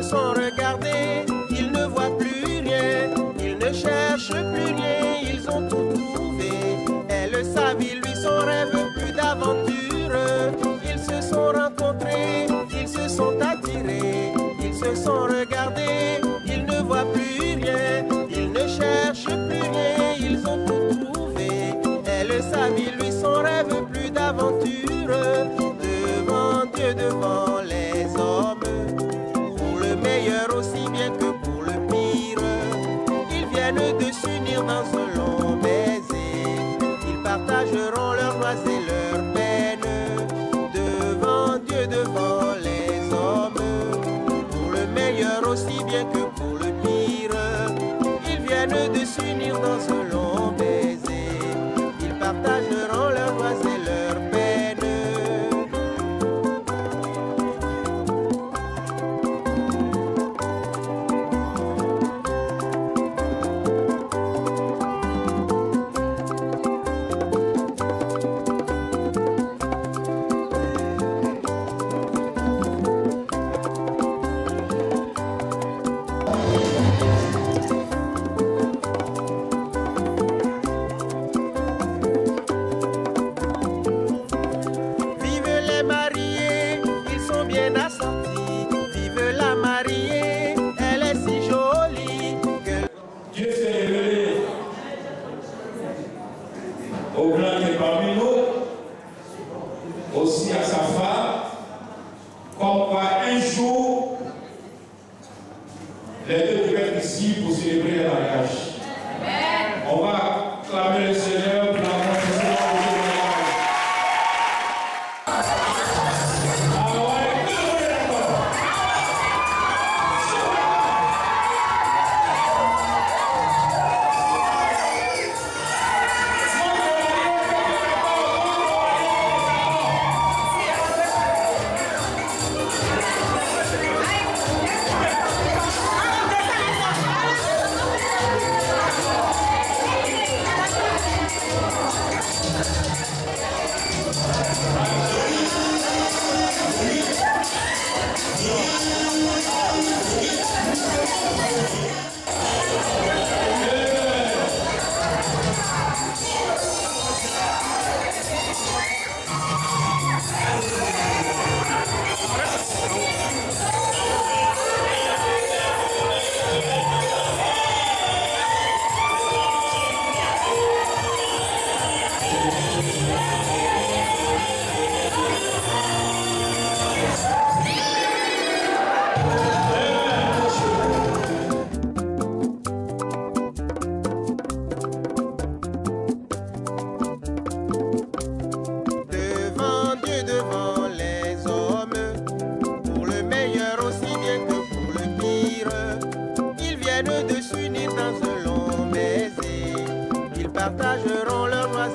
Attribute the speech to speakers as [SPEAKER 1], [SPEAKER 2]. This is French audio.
[SPEAKER 1] se sont regardés, ils ne voient plus rien, ils ne cherchent plus rien, ils ont tout trouvé. Elle, sa vie, lui, son rêve, plus d'aventure. Ils se sont rencontrés, ils se sont attirés, ils se sont regardés, ils ne voient plus rien, ils ne cherchent plus rien, ils ont tout trouvé. Elle, sa vie, lui, son rêve, plus d'aventure. Devant Dieu, devant les hommes, pour le meilleur aussi bien que pour le pire, ils viennent de s'unir dans un long baiser. Ils partageront leurs joies et leurs peines. Devant Dieu, devant les hommes, pour le meilleur aussi bien que pour le pire, ils viennent de s'unir dans un long baiser. Ils partageront leurs joies et leurs peines.
[SPEAKER 2] Au grand qui est parmi nous, aussi à sa femme, comme quoi un jour, les deux devaient être ici pour célébrer le mariage. On va clamer le Seigneur pour la confession de
[SPEAKER 1] de s'unir dans un long baiser. Ils partageront leurs joies